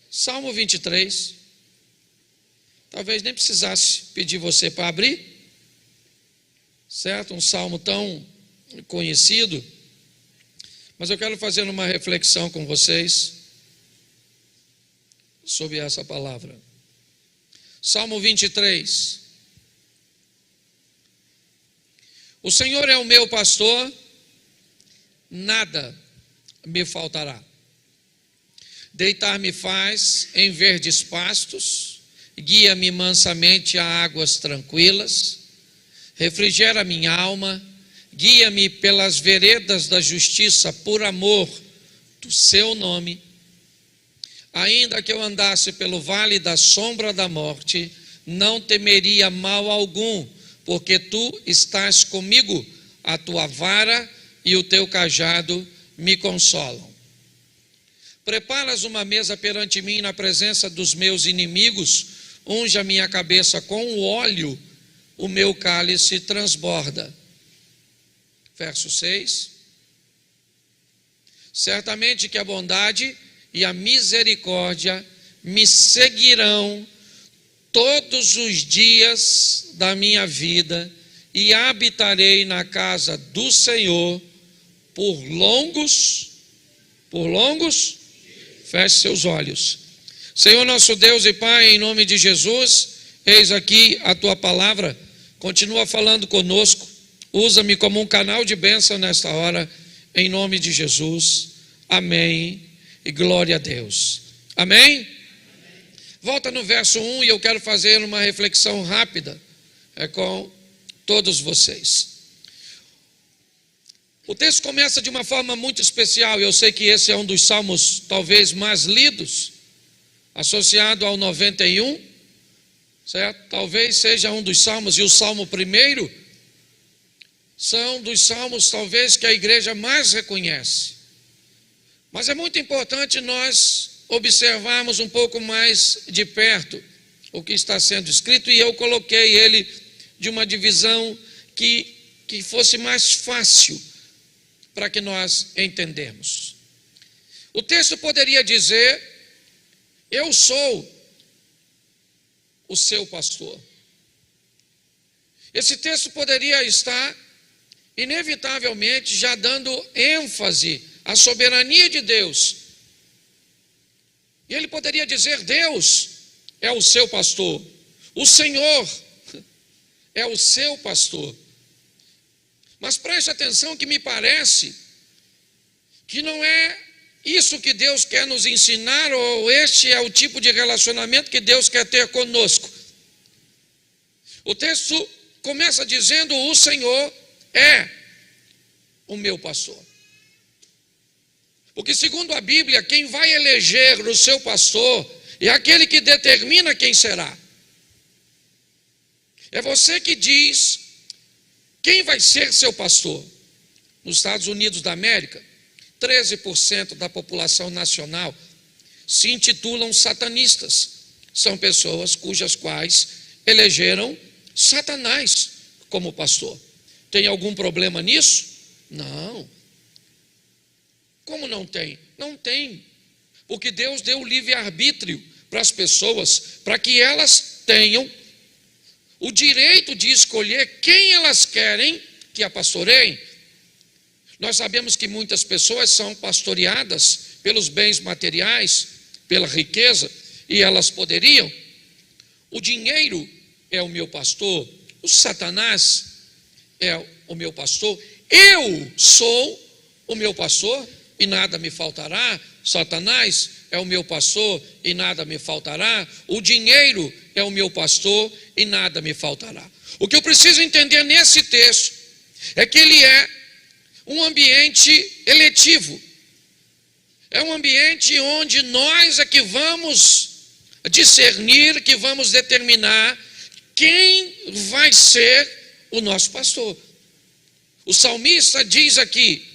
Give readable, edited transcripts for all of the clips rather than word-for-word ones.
Salmo 23. Talvez nem precisasse pedir você para abrir, certo? Um salmo tão conhecido. Mas eu quero fazer uma reflexão com vocês sobre essa palavra. Salmo 23. O Senhor é o meu pastor, nada me faltará. Deitar-me faz em verdes pastos, guia-me mansamente a águas tranquilas, refrigera minha alma, guia-me pelas veredas da justiça por amor do seu nome. Ainda que eu andasse pelo vale da sombra da morte, não temeria mal algum, porque tu estás comigo, a tua vara e o teu cajado me consolam. Preparas uma mesa perante mim na presença dos meus inimigos, unge a minha cabeça com o óleo, o meu cálice transborda. Verso 6. Certamente que a bondade e a misericórdia me seguirão todos os dias da minha vida, e habitarei na casa do Senhor por longos, feche seus olhos. Senhor nosso Deus e Pai, em nome de Jesus, eis aqui a tua palavra, continua falando conosco, usa-me como um canal de bênção nesta hora, em nome de Jesus, amém e glória a Deus, amém? Volta no verso 1 e eu quero fazer uma reflexão rápida com todos vocês. O texto começa de uma forma muito especial, eu sei que esse é um dos salmos talvez mais lidos, associado ao 91, certo? Talvez seja um dos salmos, e o salmo primeiro são dos salmos talvez que a igreja mais reconhece. Mas é muito importante nós observarmos um pouco mais de perto o que está sendo escrito, e eu coloquei ele de uma divisão que fosse mais fácil para que nós entendemos. O texto poderia dizer: eu sou o seu pastor. Esse texto poderia estar inevitavelmente já dando ênfase à soberania de Deus. E ele poderia dizer: Deus é o seu pastor, o Senhor é o seu pastor. Mas preste atenção que me parece que não é isso que Deus quer nos ensinar, ou este é o tipo de relacionamento que Deus quer ter conosco. O texto começa dizendo: o Senhor é o meu pastor. Porque segundo a Bíblia, quem vai eleger o seu pastor é aquele que determina quem será. É você que diz quem vai ser seu pastor. Nos Estados Unidos da América, 13% da população nacional se intitulam satanistas. São pessoas cujas quais elegeram Satanás como pastor. Tem algum problema nisso? Não. Como não tem? Não tem. Porque Deus deu livre-arbítrio para as pessoas, para que elas tenham o direito de escolher quem elas querem que a pastoreiem. Nós sabemos que muitas pessoas são pastoreadas pelos bens materiais, pela riqueza, e elas poderiam. O dinheiro é o meu pastor, o Satanás é o meu pastor, eu sou o meu pastor e nada me faltará. Satanás é o meu pastor e nada me faltará. O dinheiro é o meu pastor e nada me faltará. O que eu preciso entender nesse texto é que ele é um ambiente eletivo. É um ambiente onde nós é que vamos discernir, que vamos determinar quem vai ser o nosso pastor. O salmista diz aqui: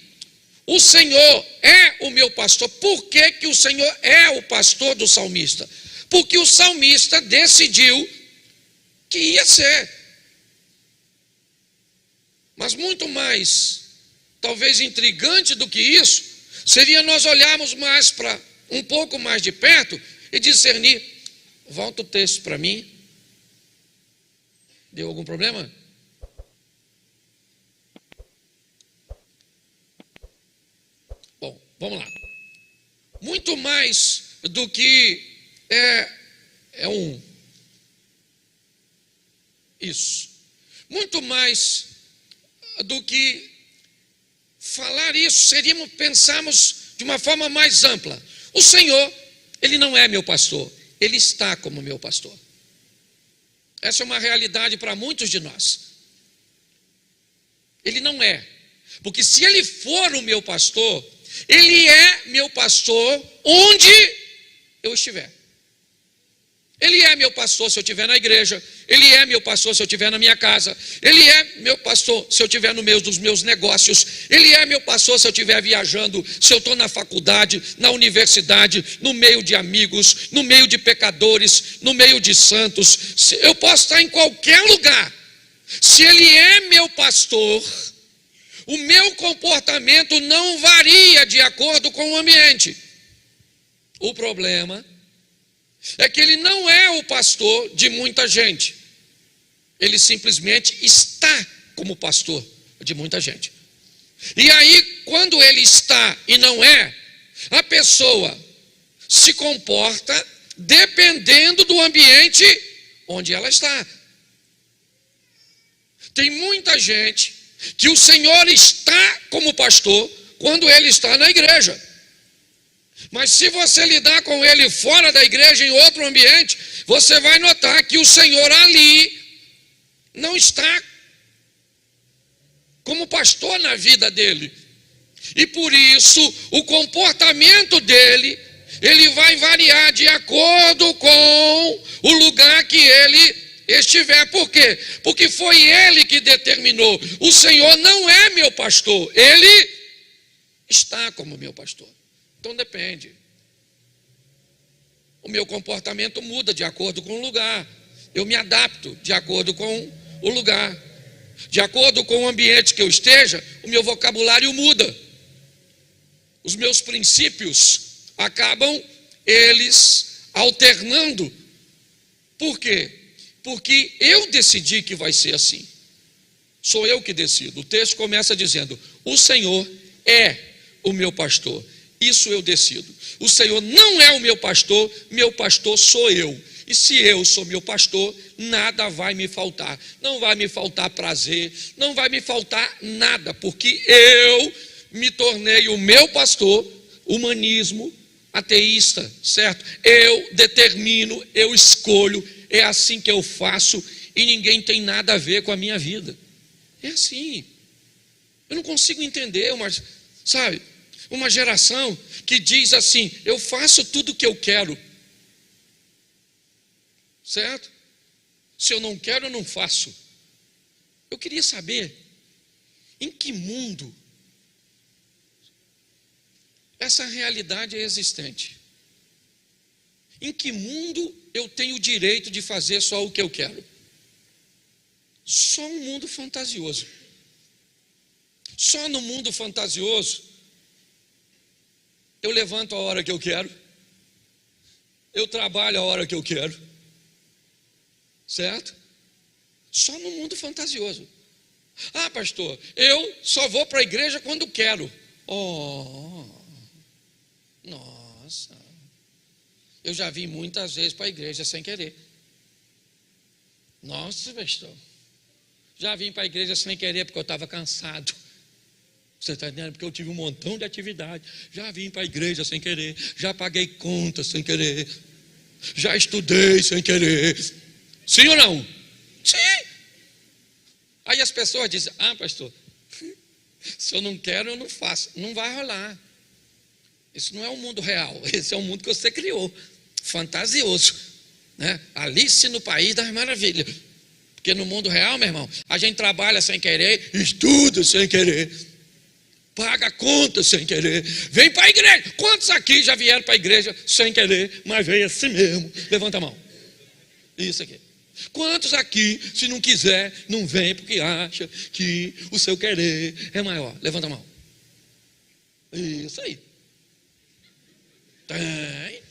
o Senhor é o meu pastor. Por que o Senhor é o pastor do salmista? Porque o salmista decidiu que ia ser. Mas muito mais, talvez intrigante do que isso, seria nós olharmos mais para um pouco mais de perto e discernir. Volta o texto para mim. Deu algum problema? Bom, vamos lá. Muito mais do que isso. Muito mais do que falar isso, pensarmos de uma forma mais ampla. O Senhor, Ele não é meu pastor, Ele está como meu pastor. Essa é uma realidade para muitos de nós. Ele não é. Porque se Ele for o meu pastor, Ele é meu pastor onde eu estiver. Ele é meu pastor se eu estiver na igreja. Ele é meu pastor se eu estiver na minha casa. Ele é meu pastor se eu estiver no meio dos meus negócios. Ele é meu pastor se eu estiver viajando, se eu estou na faculdade, na universidade, no meio de amigos, no meio de pecadores, no meio de santos. Eu posso estar em qualquer lugar. Se Ele é meu pastor, o meu comportamento não varia de acordo com o ambiente. O problema é que Ele não é o pastor de muita gente. Ele simplesmente está como pastor de muita gente. E aí, quando Ele está e não é, a pessoa se comporta dependendo do ambiente onde ela está. Tem muita gente que o Senhor está como pastor quando Ele está na igreja. Mas se você lidar com Ele fora da igreja, em outro ambiente, você vai notar que o Senhor ali não está como pastor na vida dele. E por isso, o comportamento dele, ele vai variar de acordo com o lugar que ele estiver. Por quê? Porque foi Ele que determinou. O Senhor não é meu pastor, Ele está como meu pastor. Então depende. O meu comportamento muda de acordo com o lugar. Eu me adapto de acordo com o lugar. De acordo com o ambiente que eu esteja, o meu vocabulário muda. Os meus princípios acabam, eles, alternando. Por quê? Porque eu decidi que vai ser assim. Sou eu que decido. O texto começa dizendo: o Senhor é o meu pastor. Isso eu decido. O Senhor não é o meu pastor sou eu. E se eu sou meu pastor, nada vai me faltar. Não vai me faltar prazer, não vai me faltar nada, porque eu me tornei o meu pastor, humanismo, ateísta, certo? Eu determino, eu escolho, é assim que eu faço e ninguém tem nada a ver com a minha vida. É assim. Eu não consigo entender, uma geração que diz assim: eu faço tudo o que eu quero, certo? Se eu não quero, eu não faço. Eu queria saber em que mundo essa realidade é existente. Em que mundo eu tenho o direito de fazer só o que eu quero? Só um mundo fantasioso. Só no mundo fantasioso eu levanto a hora que eu quero, eu trabalho a hora que eu quero, certo? Só no mundo fantasioso. Ah, pastor, eu só vou para a igreja quando quero. Oh, nossa, eu já vim muitas vezes para a igreja sem querer. Nossa, pastor, já vim para a igreja sem querer porque eu estava cansado. Você está entendendo? Porque eu tive um montão de atividade. Já vim para a igreja sem querer. Já paguei contas sem querer. Já estudei sem querer. Sim ou não? Sim. Aí as pessoas dizem: ah, pastor, se eu não quero, eu não faço. Não vai rolar. Isso não é um mundo real. Esse é um mundo que você criou. Fantasioso, né? Alice no País das Maravilhas. Porque no mundo real, meu irmão, a gente trabalha sem querer, estuda sem querer, paga conta sem querer, vem para a igreja. Quantos aqui já vieram para a igreja sem querer, mas veio assim mesmo? Levanta a mão. Isso aqui. Quantos aqui, se não quiser, não vem porque acha que o seu querer é maior? Levanta a mão. Isso aí. Tem.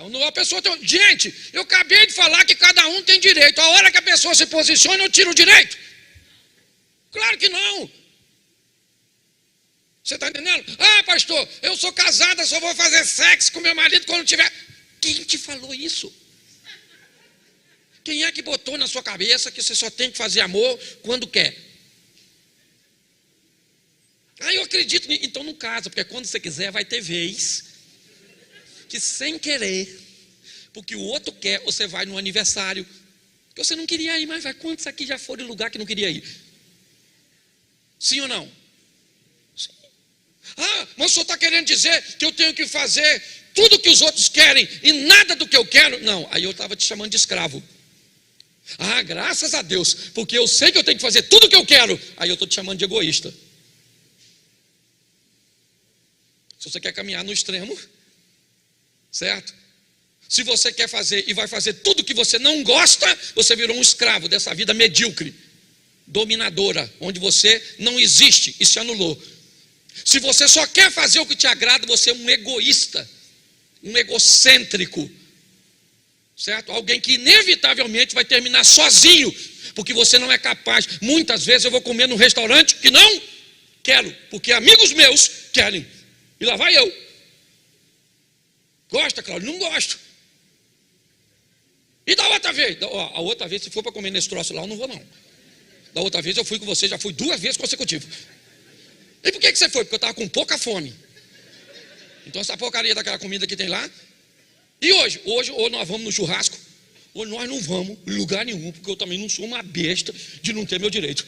Não, a pessoa tem... Gente, eu acabei de falar que cada um tem direito. A hora que a pessoa se posiciona, eu tiro o direito. Claro que não. Você está entendendo? Ah, pastor, eu sou casada, só vou fazer sexo com meu marido quando tiver... Quem te falou isso? Quem é que botou na sua cabeça que você só tem que fazer amor quando quer? Ah, eu acredito. Então não casa, porque quando você quiser vai ter vez que sem querer, porque o outro quer, você vai no aniversário, que você não queria ir, mas vai. Quantos aqui já foram em lugar que não queria ir? Sim ou não? Sim. Ah, mas o senhor está querendo dizer que eu tenho que fazer tudo que os outros querem e nada do que eu quero? Não, aí eu estava te chamando de escravo. Ah, graças a Deus, porque eu sei que eu tenho que fazer tudo o que eu quero. Aí eu estou te chamando de egoísta. Se você quer caminhar no extremo, certo? Se você quer fazer e vai fazer tudo que você não gosta, você virou um escravo dessa vida medíocre, dominadora, onde você não existe e se anulou. Se você só quer fazer o que te agrada, você é um egoísta, um egocêntrico, certo? Alguém que inevitavelmente vai terminar sozinho, porque você não é capaz. Muitas vezes eu vou comer num restaurante que não quero, porque amigos meus querem, e lá vai eu. Gosta, Cláudio? Não gosto. E da outra vez? A outra vez, se for para comer nesse troço lá, eu não vou não. Da outra vez eu fui com você, já fui 2 vezes consecutivas. E por que você foi? Porque eu estava com pouca fome. Então essa porcaria daquela comida que tem lá. E hoje? Hoje ou nós vamos no churrasco, ou nós não vamos em lugar nenhum, porque eu também não sou uma besta de não ter meu direito.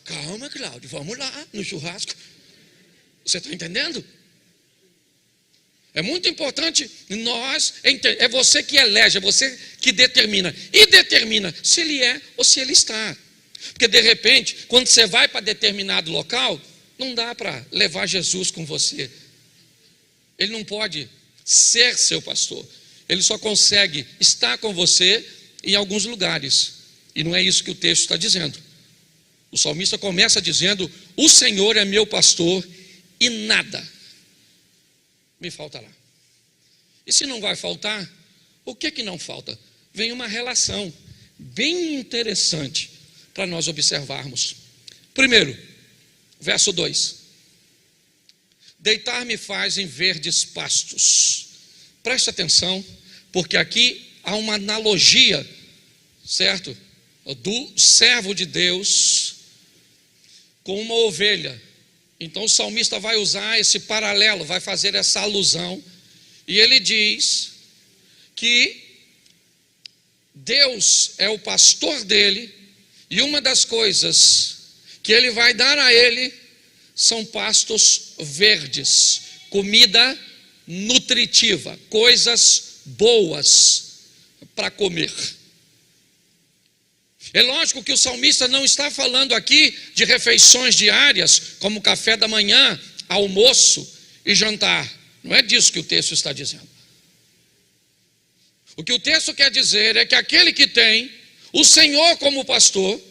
Calma, Cláudio, vamos lá no churrasco. Você está entendendo? É muito importante nós entender. É você que elege, é você que determina. E determina se ele é ou se ele está. Porque de repente, quando você vai para determinado local, não dá para levar Jesus com você. Ele não pode ser seu pastor. Ele só consegue estar com você em alguns lugares. E não é isso que o texto está dizendo. O salmista começa dizendo: o Senhor é meu pastor e nada me faltará. E se não vai faltar, o que não falta? Vem uma relação bem interessante para nós observarmos. Primeiro, verso 2: deitar-me faz em verdes pastos. Preste atenção, porque aqui há uma analogia, certo? Do servo de Deus com uma ovelha. Então o salmista vai usar esse paralelo, vai fazer essa alusão, e ele diz que Deus é o pastor dele, e uma das coisas que ele vai dar a ele são pastos verdes, comida nutritiva, coisas boas para comer. É lógico que o salmista não está falando aqui de refeições diárias, como café da manhã, almoço e jantar. Não é disso que o texto está dizendo. O que o texto quer dizer é que aquele que tem o Senhor como pastor,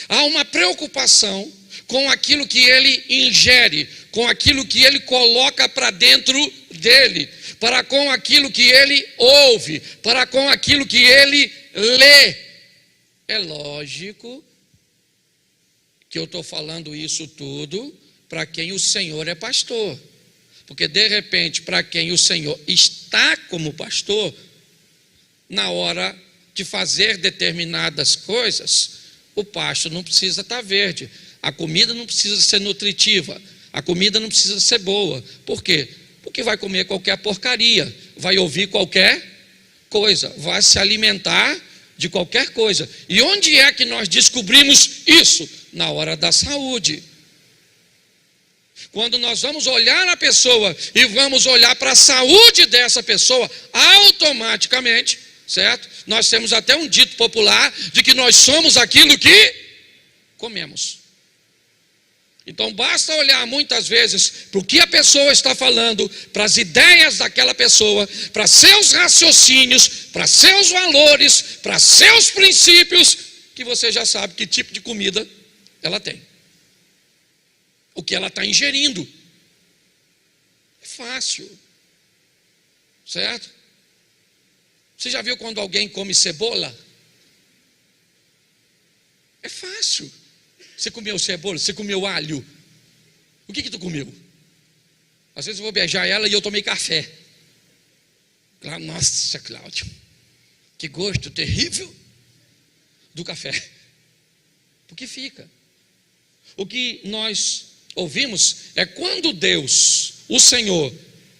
há uma preocupação com aquilo que ele ingere, com aquilo que ele coloca para dentro dele, para com aquilo que ele ouve, para com aquilo que ele lê. É lógico que eu estou falando isso tudo para quem o Senhor é pastor, porque de repente, para quem o Senhor está como pastor, na hora de fazer determinadas coisas, o pasto não precisa estar verde, a comida não precisa ser nutritiva, a comida não precisa ser boa. Por quê? Porque vai comer qualquer porcaria, vai ouvir qualquer coisa, vai se alimentar de qualquer coisa. E onde é que nós descobrimos isso? Na hora da saúde. Quando nós vamos olhar a pessoa e vamos olhar para a saúde dessa pessoa, automaticamente, certo? Nós temos até um dito popular de que nós somos aquilo que comemos. Então basta olhar muitas vezes para o que a pessoa está falando, para as ideias daquela pessoa, para seus raciocínios, para seus valores, para seus princípios, que você já sabe que tipo de comida ela tem, o que ela está ingerindo. É fácil, Certo? Você já viu quando alguém come cebola? É fácil. Você comeu cebola, você comeu alho. O que tu comeu? Às vezes eu vou beijar ela e eu tomei café. Nossa, Cláudio, que gosto terrível do café. Porque fica. O que nós ouvimos é quando Deus, o Senhor,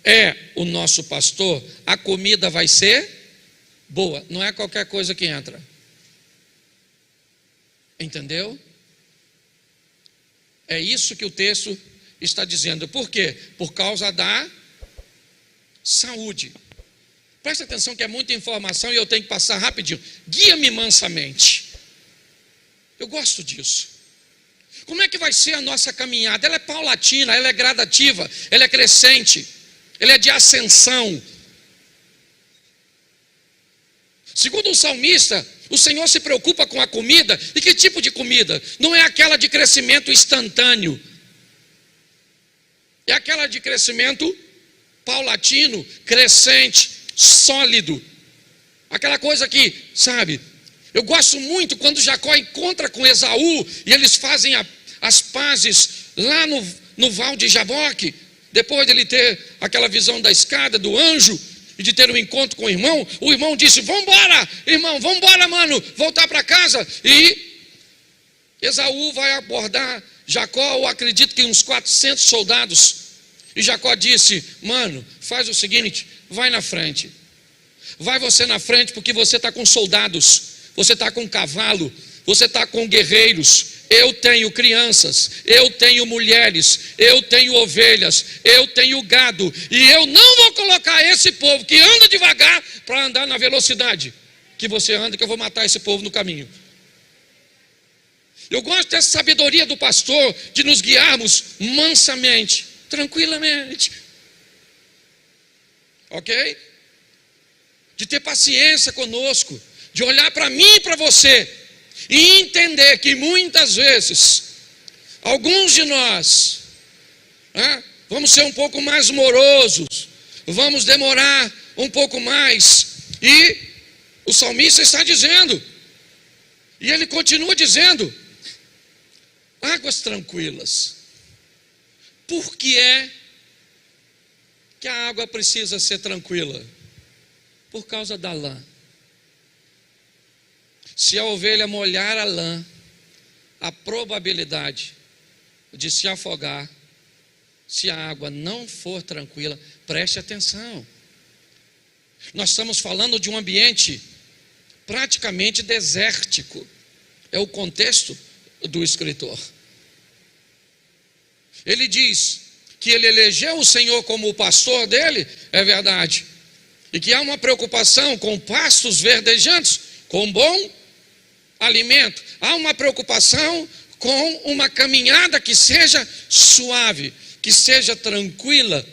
é o nosso pastor, a comida vai ser boa. Não é qualquer coisa que entra. Entendeu? É isso que o texto está dizendo. Por quê? Por causa da saúde. Presta atenção que é muita informação e eu tenho que passar rapidinho. Guia-me mansamente. Eu gosto disso. Como é que vai ser a nossa caminhada? Ela é paulatina, ela é gradativa, ela é crescente, ela é de ascensão. Segundo o salmista, o Senhor se preocupa com a comida. E que tipo de comida? Não é aquela de crescimento instantâneo. É aquela de crescimento paulatino, crescente, sólido. Aquela coisa que, sabe, eu gosto muito quando Jacó encontra com Esaú e eles fazem as pazes lá no Val de Jaboque, depois de ele ter aquela visão da escada, do anjo, e de ter um encontro com o irmão disse: vamos embora, irmão, vamos embora, mano, voltar para casa. E Esaú vai abordar Jacó, eu acredito que uns 400 soldados. E Jacó disse: mano, faz o seguinte, vai na frente. Vai você na frente, porque você está com soldados, você está com cavalo, você está com guerreiros. Eu tenho crianças, eu tenho mulheres, eu tenho ovelhas, eu tenho gado, e eu não vou colocar esse povo que anda devagar para andar na velocidade que você anda, que eu vou matar esse povo no caminho. Eu gosto dessa sabedoria do pastor, de nos guiarmos mansamente, tranquilamente, ok? De ter paciência conosco, de olhar para mim e para você e entender que muitas vezes alguns de nós vamos ser um pouco mais morosos, vamos demorar um pouco mais. E o salmista está dizendo, e ele continua dizendo: águas tranquilas. Por que é que a água precisa ser tranquila? Por causa da lã. Se a ovelha molhar a lã, a probabilidade de se afogar, se a água não for tranquila, preste atenção. Nós estamos falando de um ambiente praticamente desértico. É o contexto do escritor. Ele diz que ele elegeu o Senhor como o pastor dele, é verdade, e que há uma preocupação com pastos verdejantes, com bom alimento. Há uma preocupação com uma caminhada que seja suave, que seja tranquila,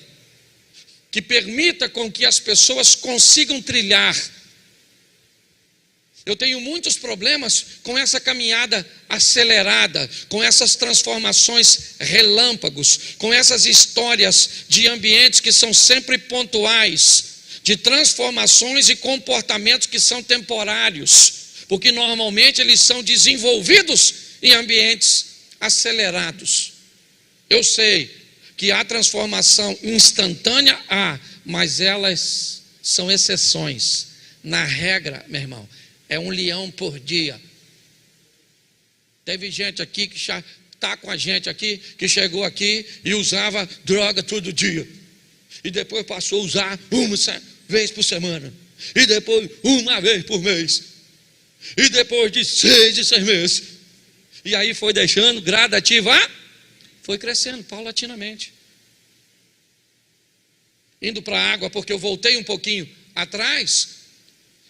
que permita com que as pessoas consigam trilhar. Eu tenho muitos problemas com essa caminhada acelerada, com essas transformações relâmpagos, com essas histórias de ambientes que são sempre pontuais, de transformações e comportamentos que são temporários, porque normalmente eles são desenvolvidos em ambientes acelerados. Eu sei que há transformação instantânea, mas elas são exceções. Na regra, meu irmão, é 1 leão por dia. Teve gente aqui que já está com a gente aqui, que chegou aqui e usava droga todo dia. E depois passou a usar uma vez por semana. E depois uma vez por mês. E depois de 6 em 6 meses. E aí foi deixando gradativa, foi crescendo paulatinamente. Indo para a água, porque eu voltei um pouquinho atrás.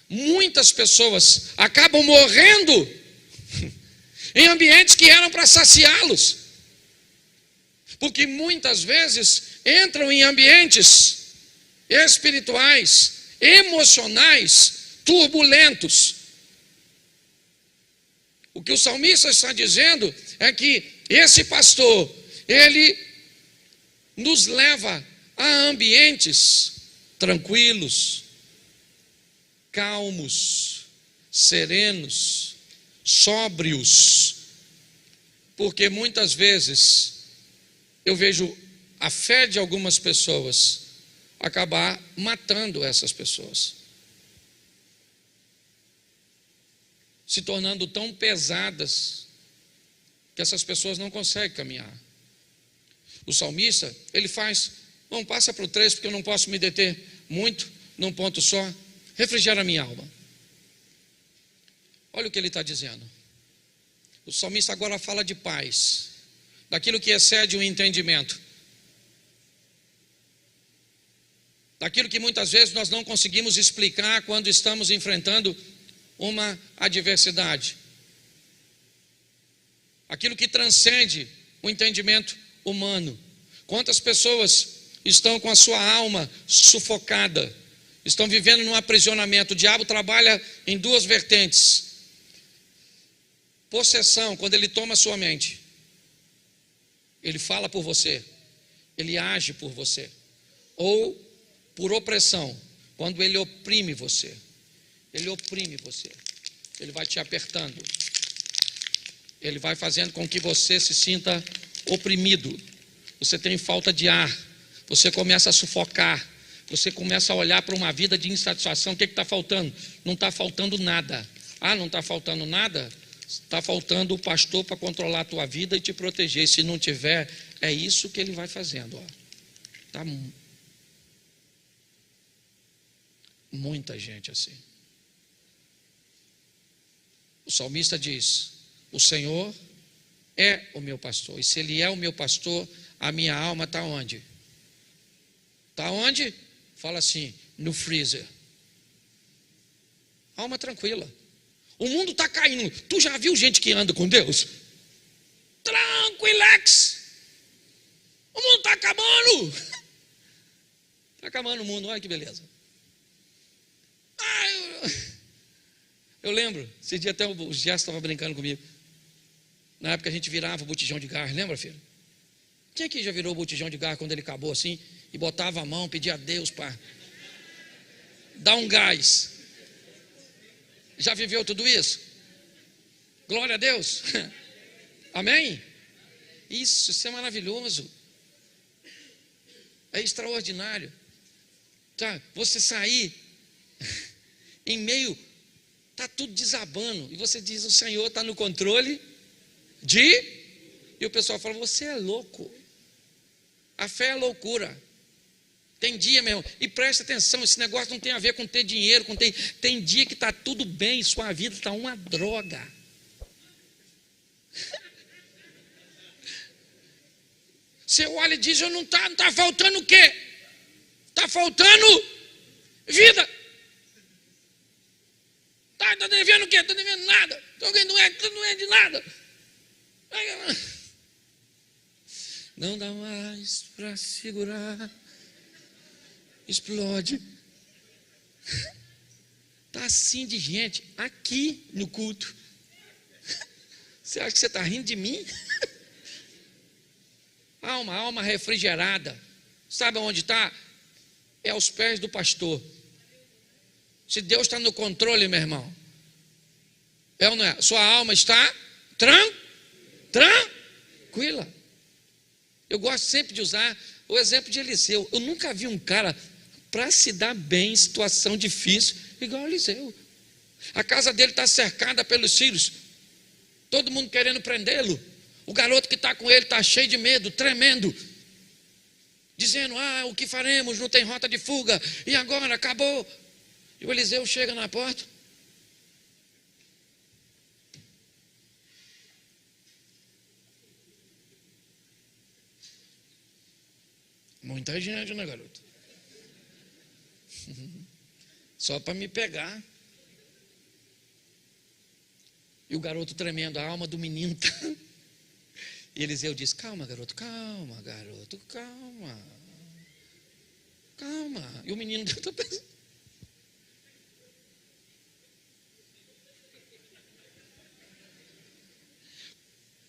Muitas pessoas acabam morrendo em ambientes que eram para saciá-los, porque muitas vezes entram em ambientes espirituais, emocionais, turbulentos. O que o salmista está dizendo é que esse pastor, ele nos leva a ambientes tranquilos, calmos, serenos, sóbrios, porque muitas vezes eu vejo a fé de algumas pessoas acabar matando essas pessoas, se tornando tão pesadas que essas pessoas não conseguem caminhar. O salmista, ele faz, não passa para o 3, porque eu não posso me deter muito num ponto só. Refrigera a minha alma. Olha o que ele está dizendo. O salmista agora fala de paz, daquilo que excede o entendimento, daquilo que muitas vezes nós não conseguimos explicar quando estamos enfrentando uma adversidade, aquilo que transcende o entendimento humano. Quantas pessoas estão com a sua alma sufocada, estão vivendo num aprisionamento? O diabo trabalha em duas vertentes: possessão, quando ele toma a sua mente, ele fala por você, ele age por você, ou por opressão, quando ele oprime você. Ele oprime você, ele vai te apertando, ele vai fazendo com que você se sinta oprimido, você tem falta de ar, você começa a sufocar, você começa a olhar para uma vida de insatisfação. O que está faltando? Não está faltando nada. Ah, não está faltando nada? Está faltando o pastor para controlar a tua vida e te proteger. E se não tiver, é isso que ele vai fazendo. Ó. Tá muita gente assim. O salmista diz: o Senhor é o meu pastor, e se Ele é o meu pastor, a minha alma está onde? Está onde? Fala assim, no freezer. Alma tranquila. O mundo está caindo. Tu já viu gente que anda com Deus? Tranquilex. O mundo está acabando. Está acabando o mundo, olha que beleza. Eu lembro, esse dia até o Gerson estava brincando comigo. Na época a gente virava o botijão de gás, lembra, filho? Quem aqui já virou o botijão de gás quando ele acabou assim? E botava a mão, pedia a Deus para dar um gás. Já viveu tudo isso? Glória a Deus. Amém? Isso é maravilhoso. É extraordinário. Tá? Você sair em meio, está tudo desabando, e você diz: o Senhor está no controle e o pessoal fala: você é louco. A fé é loucura. Tem dia, meu irmão, e preste atenção, esse negócio não tem a ver com ter dinheiro, tem dia que está tudo bem, sua vida está uma droga. Você olha e diz: não está faltando o quê? Está faltando vida. Está devendo o quê? Está devendo nada. Não é de nada. Não dá mais para segurar. Explode. Está assim de gente aqui no culto. Você acha que você está rindo de mim? Alma refrigerada. Sabe onde está? É aos pés do pastor. Se Deus está no controle, meu irmão, é ou não é? Sua alma está tranquila. Eu gosto sempre de usar o exemplo de Eliseu. Eu nunca vi um cara para se dar bem em situação difícil igual Eliseu. A casa dele está cercada pelos sírios, todo mundo querendo prendê-lo. O garoto que está com ele está cheio de medo, tremendo, dizendo: o que faremos? Não tem rota de fuga, e agora acabou. E o Eliseu chega na porta. Muita gente, né, garoto? Só para me pegar. E o garoto tremendo, a alma do menino. E Eliseu diz: calma, garoto, calma, garoto, calma. Calma. E o menino está pensando: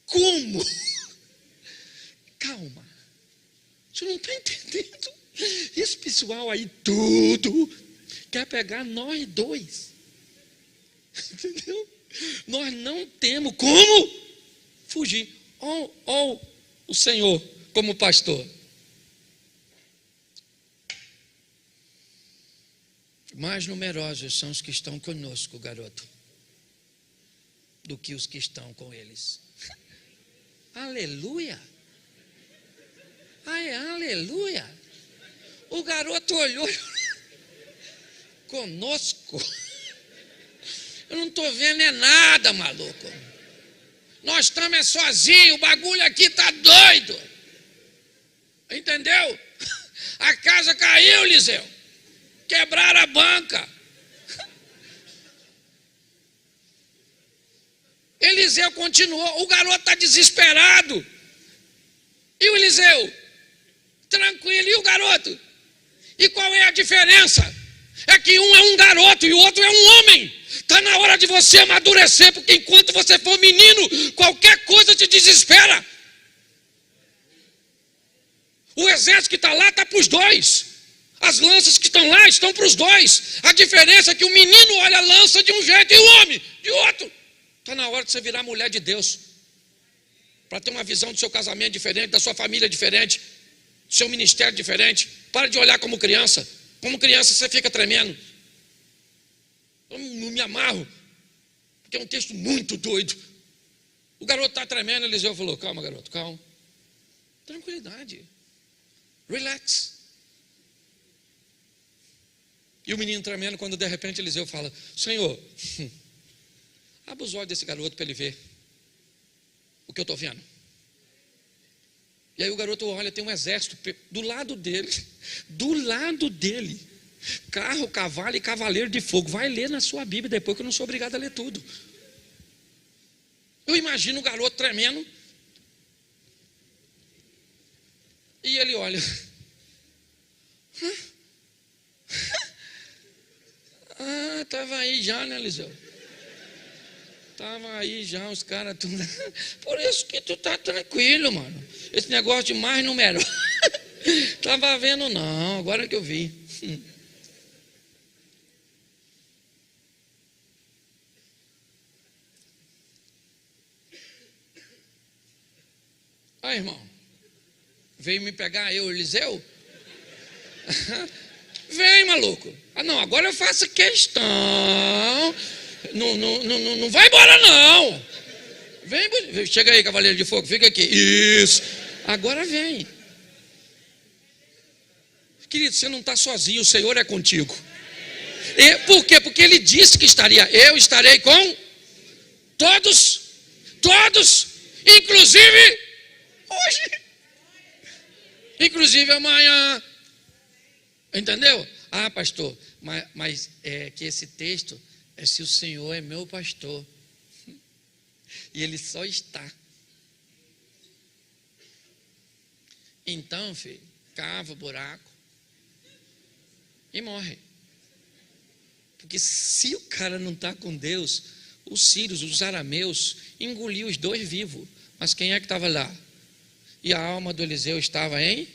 como? Calma. Você não está entendendo? Esse pessoal aí tudo quer pegar nós dois. Entendeu? Nós não temos como fugir. Ou o Senhor como pastor. Mais numerosos são os que estão conosco, garoto, do que os que estão com eles. Aleluia! Ai, aleluia! O garoto olhou conosco. Eu não estou vendo é nada, maluco. Nós estamos sozinhos, o bagulho aqui está doido. Entendeu? A casa caiu, Eliseu. Quebraram a banca. Eliseu continuou, o garoto está desesperado. E o Eliseu? Tranquilo, e o garoto? E qual é a diferença? É que um é um garoto e o outro é um homem. Está na hora de você amadurecer, porque enquanto você for menino, qualquer coisa te desespera. O exército que está lá está para os dois. As lanças que estão lá estão para os dois. A diferença é que o menino olha a lança de um jeito e o homem de outro. Está na hora de você virar mulher de Deus, para ter uma visão do seu casamento diferente, da sua família diferente, do seu ministério diferente. Para de olhar como criança. Como criança você fica tremendo. Eu não me amarro, porque é um texto muito doido. O garoto está tremendo, Eliseu falou: calma, garoto, calma. Tranquilidade. Relax. E o menino tremendo, quando de repente Eliseu fala: Senhor, abre os olhos desse garoto para ele ver o que eu estou vendo. E aí o garoto olha, tem um exército do lado dele, carro, cavalo e cavaleiro de fogo. Vai ler na sua Bíblia depois, que eu não sou obrigado a ler tudo. Eu imagino o garoto tremendo, e ele olha: estava aí já, né, Eliseu? Estava aí já, os caras tudo. Por isso que tu tá tranquilo, mano. Esse negócio de mais numeroso. Estava vendo, não, agora que eu vi. Aí, irmão, veio me pegar eu, Eliseu? Vem, maluco. Não, agora eu faço questão. Não vai embora, não. Vem, chega aí, cavaleiro de fogo, fica aqui. Isso. Agora vem. Querido, você não está sozinho, o Senhor é contigo. Por quê? Porque Ele disse que eu estarei com todos, inclusive hoje, inclusive amanhã. Entendeu? Pastor, mas é que esse texto é se o Senhor é meu pastor. E Ele só está. Então, filho, cava o buraco e morre. Porque se o cara não está com Deus, os sírios, os arameus, engoliu os dois vivos. Mas quem é que estava lá? E a alma do Eliseu estava em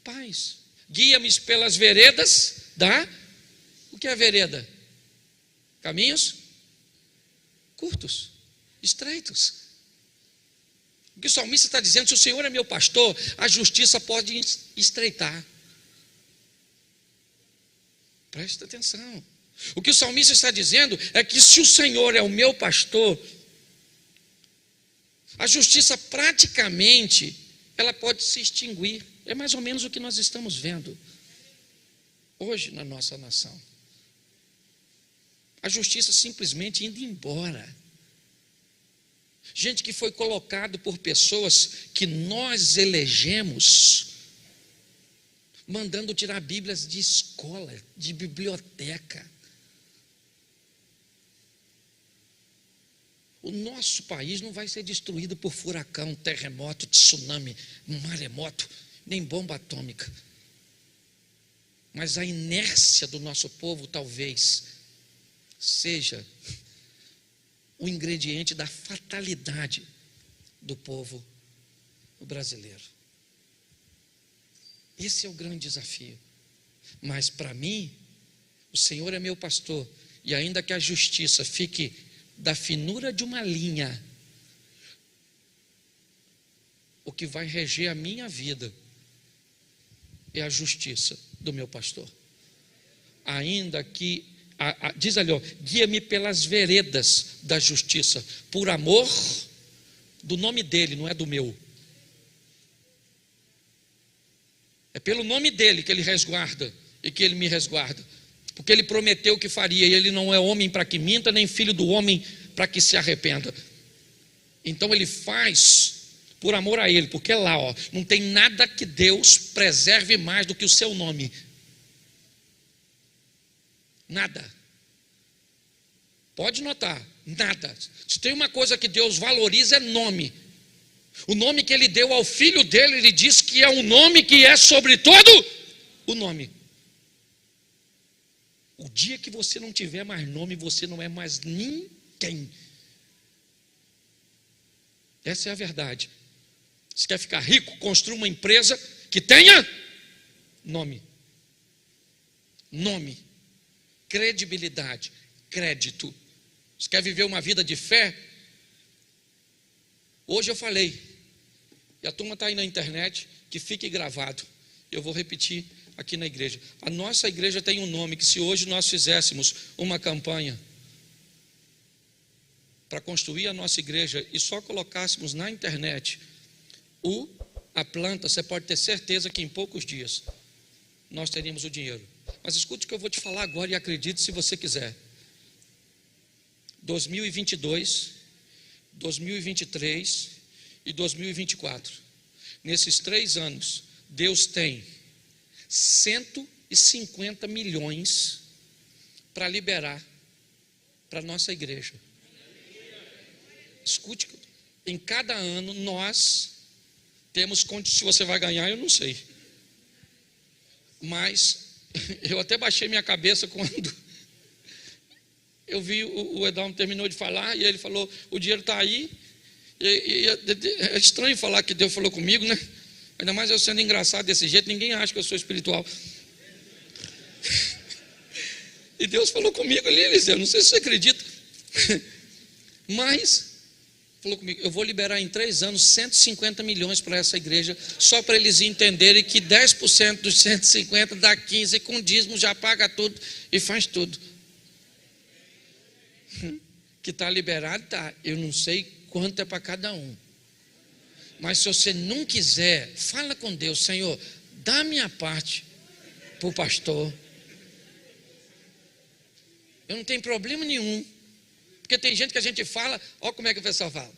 paz. Guia-me pelas veredas O que é vereda? Caminhos curtos, estreitos. O que o salmista está dizendo: se o Senhor é meu pastor, a justiça pode estreitar. Presta atenção. O que o salmista está dizendo é que se o Senhor é o meu pastor, a justiça praticamente ela pode se extinguir. É mais ou menos o que nós estamos vendo hoje na nossa nação. A justiça simplesmente indo embora. Gente que foi colocado por pessoas que nós elegemos, mandando tirar Bíblias de escola, de biblioteca. O nosso país não vai ser destruído por furacão, terremoto, tsunami, maremoto, nem bomba atômica. Mas a inércia do nosso povo talvez seja o ingrediente da fatalidade do povo brasileiro. Esse é o grande desafio. Mas para mim, o Senhor é meu pastor, e ainda que a justiça fique da finura de uma linha, o que vai reger a minha vida é a justiça do meu pastor. Ainda que, diz ali, guia-me pelas veredas da justiça, por amor do nome dele, não é do meu. É pelo nome dele que ele resguarda e que ele me resguarda, porque ele prometeu que faria, e ele não é homem para que minta, nem filho do homem para que se arrependa. Então ele faz por amor a ele, porque lá, não tem nada que Deus preserve mais do que o seu nome. Nada. Pode notar, nada. Se tem uma coisa que Deus valoriza é nome. O nome que ele deu ao filho dele, ele diz que é um nome que é sobre todo o nome. O dia que você não tiver mais nome, você não é mais ninguém. Essa é a verdade. Você quer ficar rico? Construa uma empresa que tenha nome. Nome. Credibilidade. Crédito. Você quer viver uma vida de fé? Hoje eu falei, e a turma está aí na internet, que fique gravado. Eu vou repetir aqui na igreja. A nossa igreja tem um nome que, se hoje nós fizéssemos uma campanha para construir a nossa igreja e só colocássemos na internet a planta, você pode ter certeza que em poucos dias nós teríamos o dinheiro. Mas escute o que eu vou te falar agora e acredite se você quiser. 2022, 2023 e 2024. Nesses 3 anos, Deus tem 150 milhões para liberar para a nossa igreja. Escute, em cada ano nós temos condições. Se você vai ganhar, eu não sei. Mas eu até baixei minha cabeça quando eu vi o Edalmo terminou de falar, e ele falou, o dinheiro está aí, e é estranho falar que Deus falou comigo, né? Ainda mais eu sendo engraçado desse jeito, ninguém acha que eu sou espiritual. E Deus falou comigo ali, Eliseu, não sei se você acredita, mas falou comigo, eu vou liberar em 3 anos 150 milhões para essa igreja, só para eles entenderem que 10% dos 150 dá 15, e com dízimo já paga tudo e faz tudo. Que está liberado, tá. Eu não sei quanto é para cada um. Mas se você não quiser, fala com Deus, Senhor, dá a minha parte para o pastor. Eu não tenho problema nenhum. Porque tem gente que a gente fala, olha como é que o pessoal fala.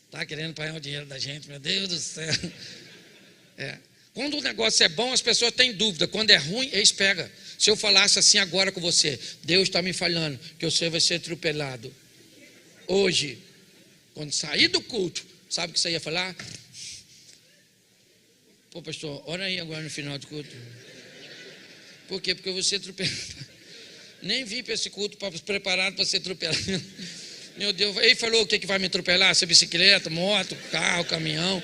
Está querendo pagar o dinheiro da gente, meu Deus do céu. Quando o negócio é bom, as pessoas têm dúvida. Quando é ruim, eles pegam. Se eu falasse assim agora com você, Deus está me falando que você vai ser atropelado. Hoje, quando sair do culto, sabe o que você ia falar? Pô, pastor, ora aí agora no final do culto. Por quê? Porque eu vou ser atropelado. Nem vim para esse culto preparado para ser atropelado. Meu Deus, ele falou o que vai me atropelar? Se é bicicleta, moto, carro, caminhão.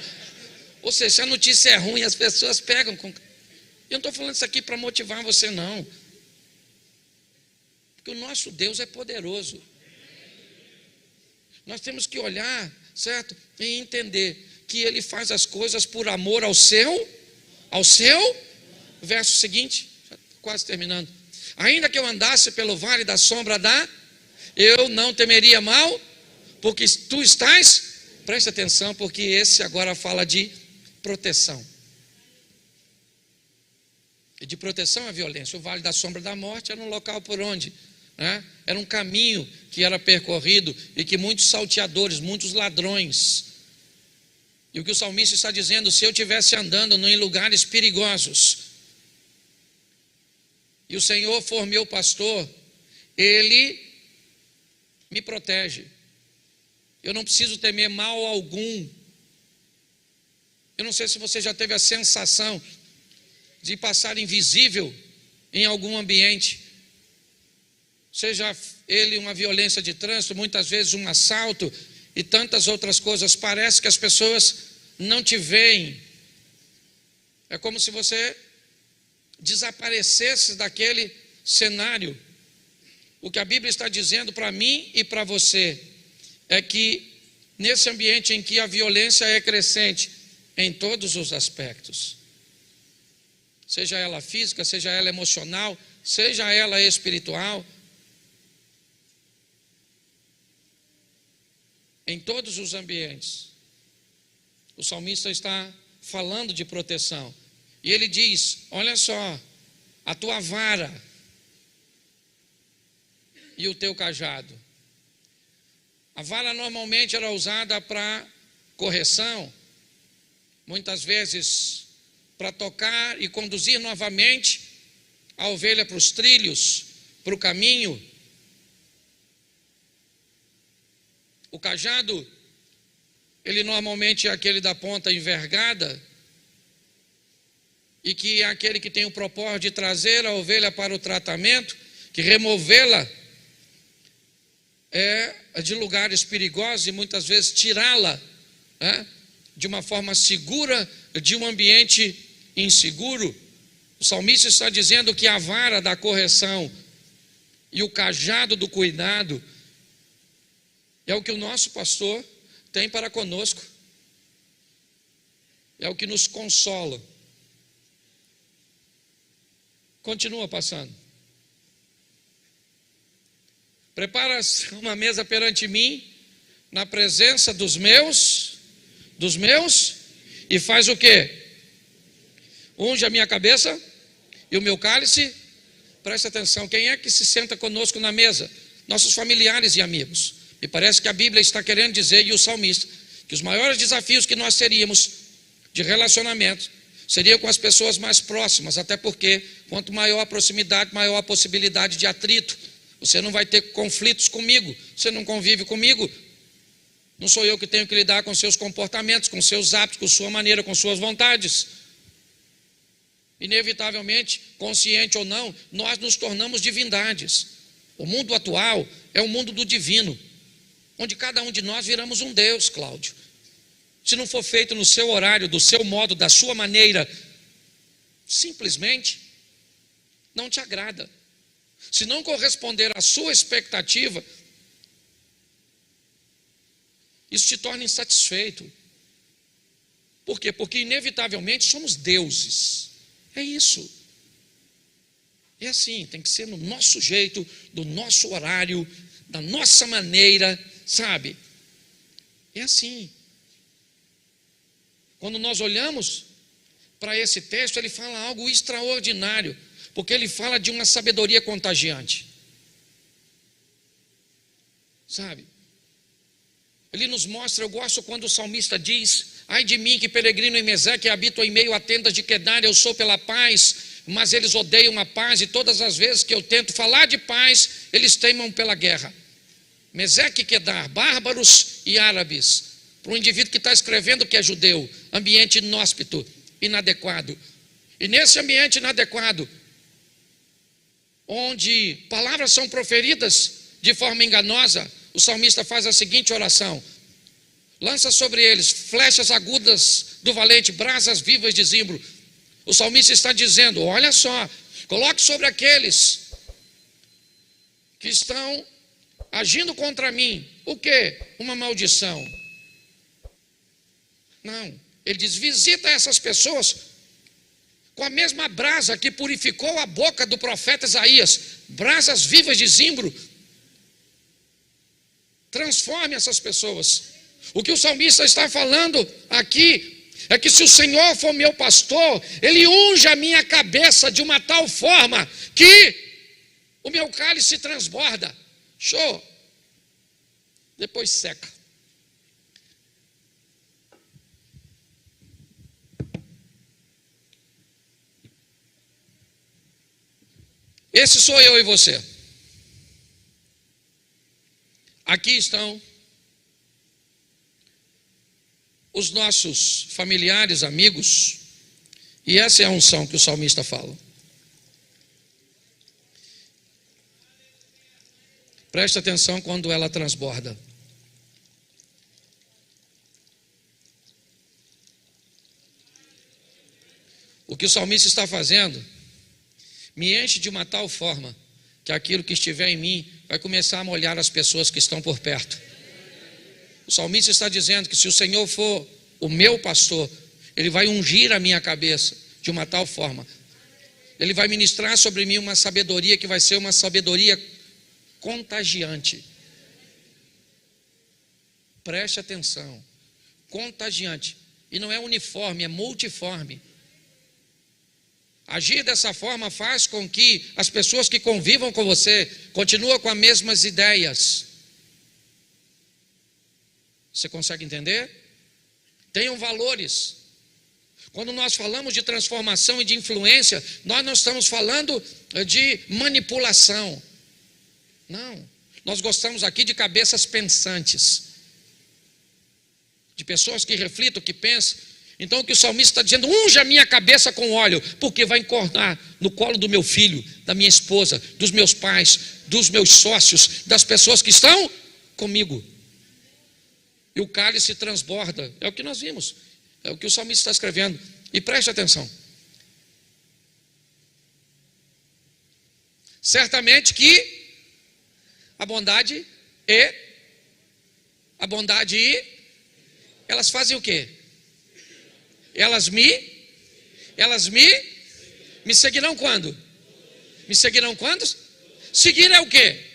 Ou seja, se a notícia é ruim, as pessoas pegam com... Eu não estou falando isso aqui para motivar você, não. Porque o nosso Deus é poderoso. Nós temos que olhar, certo? E entender que Ele faz as coisas por amor ao seu. Verso seguinte, quase terminando. Ainda que eu andasse pelo vale da sombra eu não temeria mal, porque tu estás, preste atenção, porque esse agora fala de proteção. E de proteção à violência. O vale da sombra da morte era um local por onde, né? Era um caminho que era percorrido e que muitos salteadores, muitos ladrões. E o que o salmista está dizendo, se eu estivesse andando em lugares perigosos, e o Senhor for meu pastor, Ele me protege. Eu não preciso temer mal algum. Eu não sei se você já teve a sensação de passar invisível em algum ambiente, seja ele uma violência de trânsito, muitas vezes um assalto e tantas outras coisas. Parece que as pessoas não te veem, É como se você desaparecesse daquele cenário. O que a Bíblia está dizendo para mim e para você é que nesse ambiente em que a violência é crescente em todos os aspectos, seja ela física, seja ela emocional, seja ela espiritual, em todos os ambientes, o salmista está falando de proteção. E ele diz: olha só, a tua vara e o teu cajado. A vara normalmente era usada para correção, muitas vezes para tocar e conduzir novamente a ovelha para os trilhos, para o caminho. O cajado, ele normalmente é aquele da ponta envergada, e que é aquele que tem o propósito de trazer a ovelha para o tratamento, que removê-la de lugares perigosos e muitas vezes tirá-la de uma forma segura de um ambiente inseguro. O salmista está dizendo que a vara da correção e o cajado do cuidado é o que o nosso pastor tem para conosco, é o que nos consola. Continua passando. Preparas uma mesa perante mim, na presença dos meus, e faz o quê? Unge a minha cabeça e o meu cálice. Presta atenção, quem é que se senta conosco na mesa? Nossos familiares e amigos. Me parece que a Bíblia está querendo dizer, e o salmista, que os maiores desafios que nós teríamos de relacionamento seria com as pessoas mais próximas, até porque quanto maior a proximidade, maior a possibilidade de atrito. Você não vai ter conflitos comigo, você não convive comigo, não sou eu que tenho que lidar com seus comportamentos, com seus hábitos, com sua maneira, com suas vontades. Inevitavelmente, consciente ou não, nós nos tornamos divindades. O mundo atual é o mundo do divino, onde cada um de nós viramos um Deus, Cláudio. Se não for feito no seu horário, do seu modo, da sua maneira, simplesmente não te agrada. Se não corresponder à sua expectativa, isso te torna insatisfeito. Por quê? Porque inevitavelmente somos deuses. É isso. É assim, tem que ser no nosso jeito, do nosso horário, da nossa maneira, sabe? É assim. Quando nós olhamos para esse texto, ele fala algo extraordinário, porque ele fala de uma sabedoria contagiante. Sabe? Ele nos mostra, eu gosto quando o salmista diz: ai de mim que peregrino em Meseque, habito em meio a tendas de Quedar, eu sou pela paz, mas eles odeiam a paz, e todas as vezes que eu tento falar de paz, eles teimam pela guerra. Meseque e Quedar, bárbaros e árabes. Para um indivíduo que está escrevendo que é judeu, ambiente inóspito, inadequado. E nesse ambiente inadequado, onde palavras são proferidas de forma enganosa, o salmista faz a seguinte oração: lança sobre eles flechas agudas do valente, brasas vivas de zimbro. O salmista está dizendo: olha só, coloque sobre aqueles que estão agindo contra mim, o quê? Uma maldição. Não, ele diz: visita essas pessoas com a mesma brasa que purificou a boca do profeta Isaías, brasas vivas de zimbro. Transforme essas pessoas. O que o salmista está falando aqui é que se o Senhor for meu pastor, Ele unge a minha cabeça de uma tal forma que o meu cálice transborda. Show. Depois seca. Esse sou eu e você. Aqui estão os nossos familiares, amigos, e essa é a unção que o salmista fala. Preste atenção quando ela transborda. O que o salmista está fazendo me enche de uma tal forma que aquilo que estiver em mim vai começar a molhar as pessoas que estão por perto. O salmista está dizendo que se o Senhor for o meu pastor, Ele vai ungir a minha cabeça de uma tal forma. Ele vai ministrar sobre mim uma sabedoria que vai ser uma sabedoria contagiante. Preste atenção. Contagiante. E não é uniforme, é multiforme. Agir dessa forma faz com que as pessoas que convivam com você continuem com as mesmas ideias. Você consegue entender? Tenham valores. Quando nós falamos de transformação e de influência, nós não estamos falando de manipulação. Não. Nós gostamos aqui de cabeças pensantes, de pessoas que reflitam, que pensam. Então o que o salmista está dizendo: unja a minha cabeça com óleo, porque vai encornar no colo do meu filho, da minha esposa, dos meus pais, dos meus sócios, das pessoas que estão comigo. E o cálice transborda. É o que nós vimos. É o que o salmista está escrevendo. E preste atenção. Certamente que a bondade elas fazem o quê? Elas me seguirão quando? Me seguirão quando? Seguir é o quê?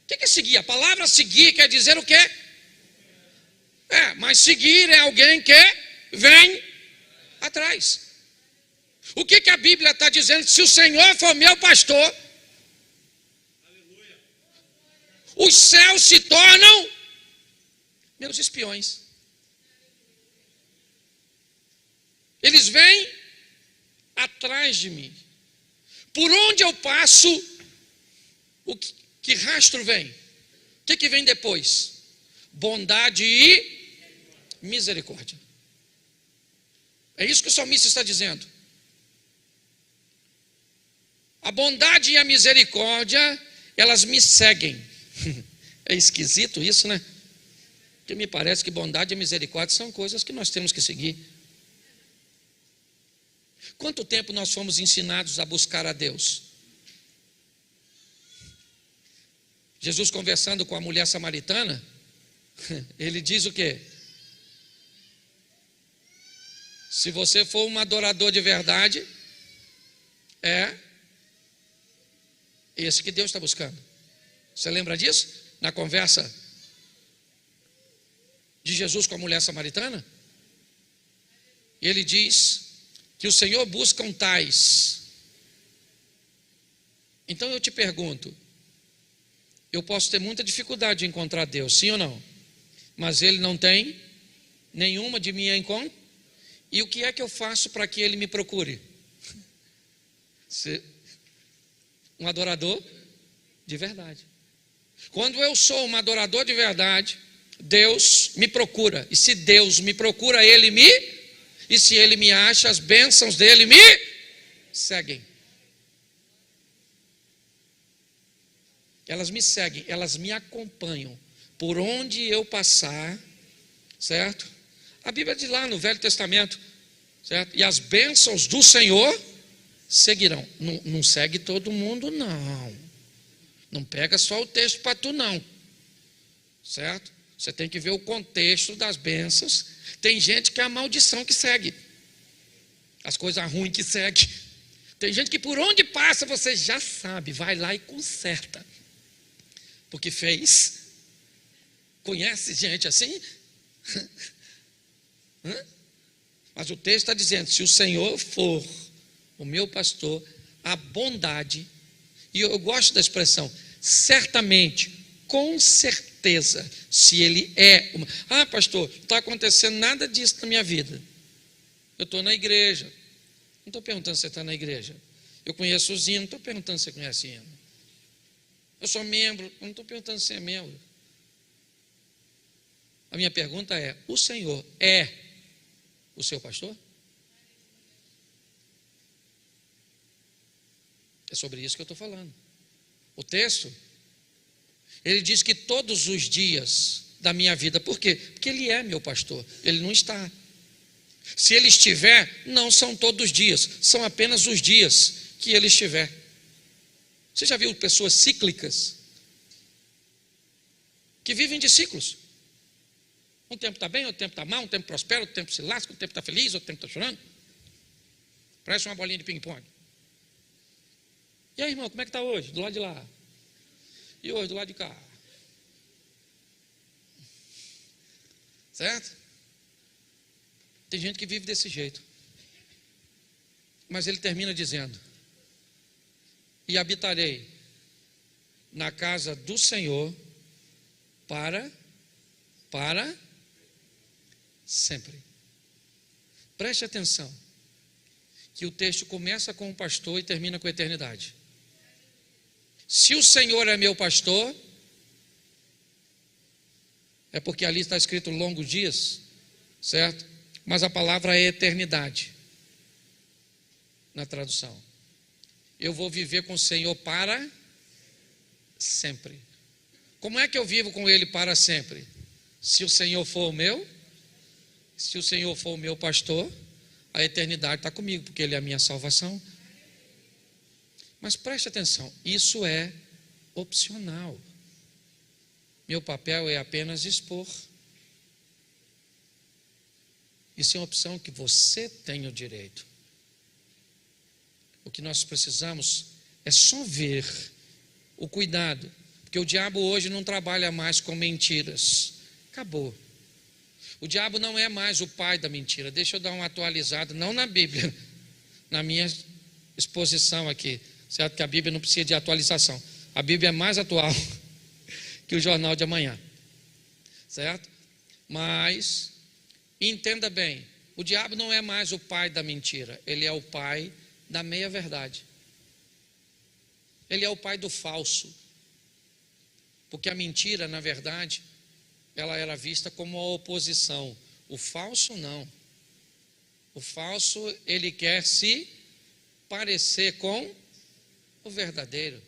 O que é seguir? A palavra seguir quer dizer o quê? Mas seguir é alguém que vem atrás. O que a Bíblia está dizendo? Se o Senhor for meu pastor, os céus se tornam meus espiões. Eles vêm atrás de mim. Por onde eu passo, que rastro vem? O que vem depois? Bondade e misericórdia. É isso que o salmista está dizendo. A bondade e a misericórdia, elas me seguem. É esquisito isso, né? Porque me parece que bondade e misericórdia são coisas que nós temos que seguir. Quanto tempo nós fomos ensinados a buscar a Deus? Jesus conversando com a mulher samaritana, ele diz o quê? Se você for um adorador de verdade, é esse que Deus está buscando. Você lembra disso? Na conversa de Jesus com a mulher samaritana? Ele diz que o Senhor busca tais. Então eu te pergunto, eu posso ter muita dificuldade de encontrar Deus, sim ou não? Mas Ele não tem nenhuma de minha encontro. E o que é que eu faço para que Ele me procure? Ser um adorador de verdade. Quando eu sou um adorador de verdade, Deus me procura. E se Deus me procura, e se Ele me acha, as bênçãos dEle me seguem. Elas me seguem, elas me acompanham por onde eu passar, certo? A Bíblia diz lá no Velho Testamento, certo? E as bênçãos do Senhor seguirão. Não segue todo mundo, não. Não pega só o texto para tu, não. Certo? Você tem que ver o contexto das bênçãos. Tem gente que é a maldição que segue. As coisas ruins que segue. Tem gente que por onde passa você já sabe, vai lá e conserta. Porque fez. Conhece gente assim? Mas o texto está dizendo: se o Senhor for o meu pastor, a bondade, e eu gosto da expressão, certamente, com certeza, se Ele é pastor, não está acontecendo nada disso na minha vida. Eu estou na igreja. Não estou perguntando se você está na igreja. Eu conheço os hinos, não estou perguntando se você conhece hino. Eu sou membro, não estou perguntando se você é membro. A minha pergunta é: o Senhor é o seu pastor? É sobre isso que eu estou falando. O texto, ele diz que todos os dias da minha vida, por quê? Porque Ele é meu pastor, Ele não está. Se ele estiver, não são todos os dias, são apenas os dias que ele estiver. Você já viu pessoas cíclicas? Que vivem de ciclos. Um tempo está bem, outro tempo está mal, um tempo prospera, outro tempo se lasca, outro tempo está feliz, outro tempo está chorando. Parece uma bolinha de ping-pong. E aí, irmão, como é que está hoje? Do lado de lá. E hoje, do lado de cá. Certo? Tem gente que vive desse jeito. Mas ele termina dizendo: e habitarei na casa do Senhor para sempre. Preste atenção, que o texto começa com o pastor e termina com a eternidade. Se o Senhor é meu pastor, é porque ali está escrito longos dias, certo? Mas a palavra é eternidade na tradução. Eu vou viver com o Senhor para sempre. Como é que eu vivo com Ele para sempre? Se o Senhor for o meu, se o Senhor for o meu pastor, a eternidade está comigo, porque Ele é a minha salvação. Mas preste atenção, isso é opcional. Meu papel é apenas expor. Isso é uma opção que você tem o direito. O que nós precisamos é só ver o cuidado, porque o diabo hoje não trabalha mais com mentiras. Acabou. O diabo não é mais o pai da mentira. Deixa eu dar uma atualizada, não na Bíblia, na minha exposição aqui, certo? Que a Bíblia não precisa de atualização. A Bíblia é mais atual que o jornal de amanhã, certo? Mas entenda bem, o diabo não é mais o pai da mentira, ele é o pai da meia-verdade. Ele é o pai do falso. Porque a mentira, na verdade, ela era vista como a oposição. O falso não. O falso, ele quer se parecer com o verdadeiro.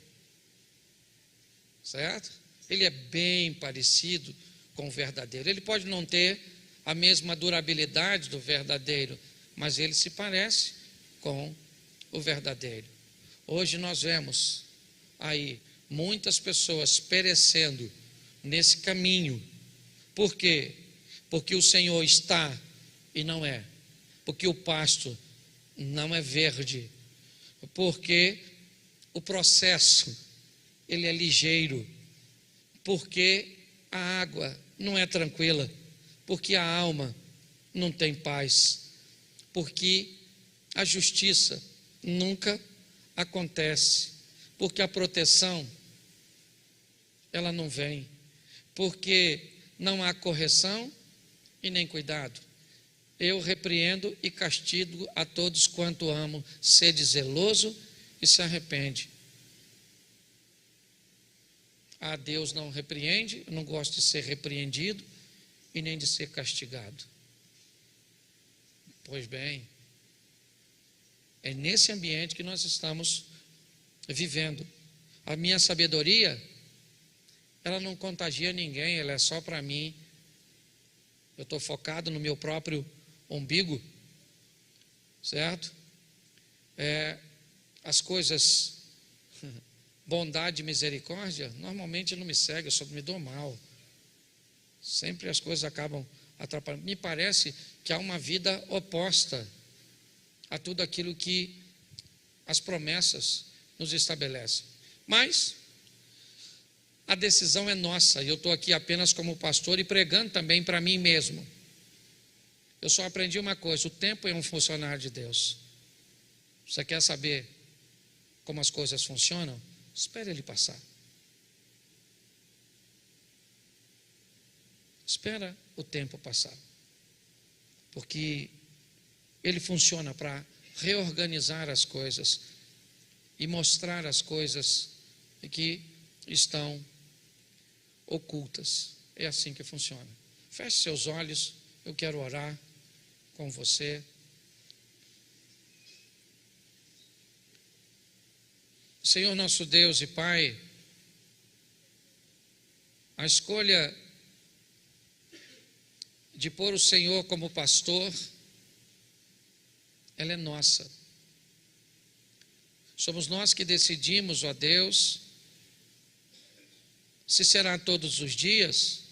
Certo? Ele é bem parecido com o verdadeiro. Ele pode não ter a mesma durabilidade do verdadeiro, mas ele se parece com o verdadeiro. Hoje nós vemos aí muitas pessoas perecendo nesse caminho. Por quê? Porque o Senhor está e não é. Porque o pasto não é verde. Porque o processo, ele é ligeiro. Porque a água não é tranquila. Porque a alma não tem paz. Porque a justiça nunca acontece. Porque a proteção, ela não vem. Porque não há correção e nem cuidado. Eu repreendo e castigo a todos quanto amo. Sede zeloso e se arrepende. A Deus não repreende, eu não gosto de ser repreendido e nem de ser castigado. Pois bem, é nesse ambiente que nós estamos vivendo. A minha sabedoria, ela não contagia ninguém, ela é só para mim. Eu estou focado no meu próprio umbigo, certo? As coisas, bondade e misericórdia, normalmente não me seguem, eu só me dou mal. Sempre as coisas acabam atrapalhando. Me parece que há uma vida oposta a tudo aquilo que as promessas nos estabelecem. Mas a decisão é nossa, e eu estou aqui apenas como pastor e pregando também para mim mesmo. Eu só aprendi uma coisa: o tempo é um funcionário de Deus. Você quer saber como as coisas funcionam? Espere ele passar. Espera o tempo passar. Porque ele funciona para reorganizar as coisas e mostrar as coisas que estão ocultas. É assim que funciona. Feche seus olhos, eu quero orar com você. Senhor nosso Deus e Pai, a escolha de pôr o Senhor como pastor ela é nossa. Somos nós que decidimos, ó Deus, se será todos os dias,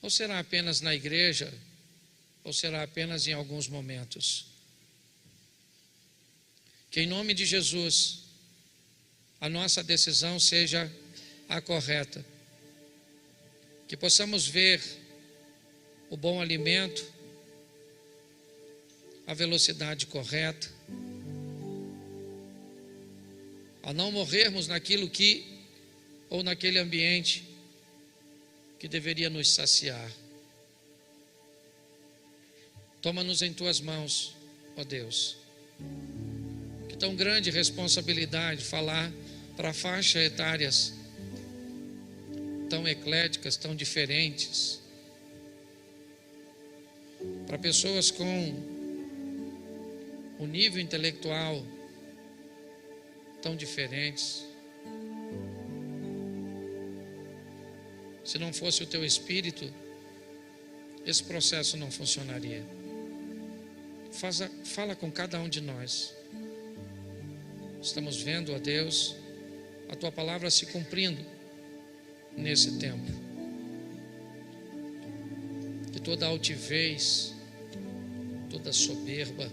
ou será apenas na igreja, ou será apenas em alguns momentos. Que em nome de Jesus, a nossa decisão seja a correta. Que possamos ver o bom alimento, a velocidade correta, a não morrermos naquilo que, ou naquele ambiente que deveria nos saciar. Toma-nos em tuas mãos, ó Deus. Que tão grande responsabilidade falar para faixas etárias tão ecléticas, tão diferentes, para pessoas com um nível intelectual tão diferentes. Se não fosse o teu Espírito, esse processo não funcionaria. Fala com cada um de nós. Estamos vendo, ó Deus, a tua palavra se cumprindo nesse tempo. Que toda altivez, toda soberba,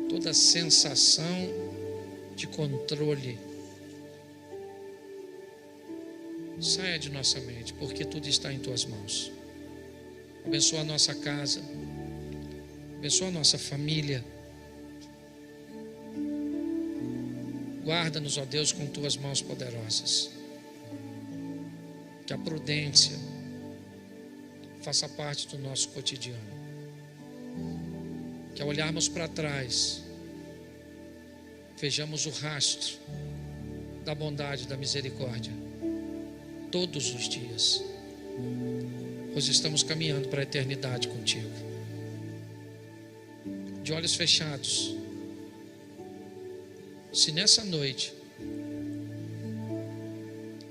toda sensação de controle saia de nossa mente, porque tudo está em tuas mãos. Abençoa a nossa casa, abençoa a nossa família. Guarda-nos, ó Deus, com tuas mãos poderosas. Que a prudência faça parte do nosso cotidiano. Que ao olharmos para trás, vejamos o rastro da bondade e da misericórdia todos os dias, pois estamos caminhando para a eternidade contigo. De olhos fechados, se nessa noite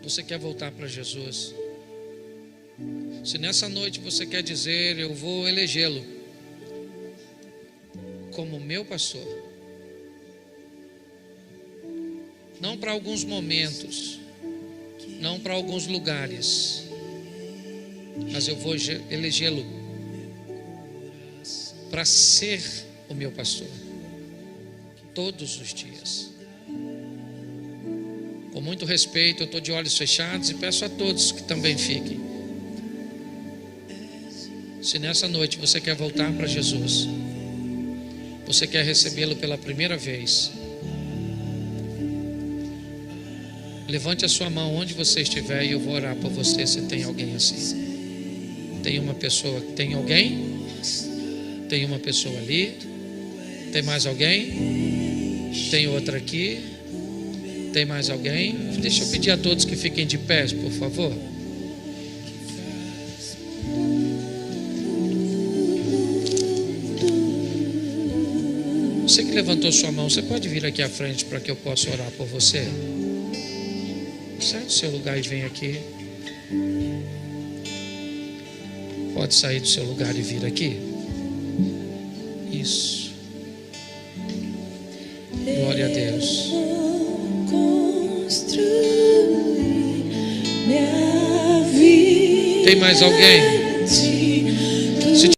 você quer voltar para Jesus, se nessa noite você quer dizer: eu vou elegê-lo como meu pastor, não para alguns momentos, não para alguns lugares, mas eu vou elegê-lo para ser o meu pastor todos os dias. Com muito respeito, eu estou de olhos fechados e peço a todos que também fiquem. Se nessa noite você quer voltar para Jesus, você quer recebê-lo pela primeira vez, levante a sua mão onde você estiver e eu vou orar por você. Se tem alguém assim, tem uma pessoa, tem alguém? Tem uma pessoa ali? Tem mais alguém? Tem outra aqui? Tem mais alguém? Deixa eu pedir a todos que fiquem de pé, por favor. Você que levantou sua mão, você pode vir aqui à frente para que eu possa orar por você? Sai do seu lugar e vem aqui. Pode sair do seu lugar e vir aqui. Isso. Glória a Deus. Tem mais alguém? Se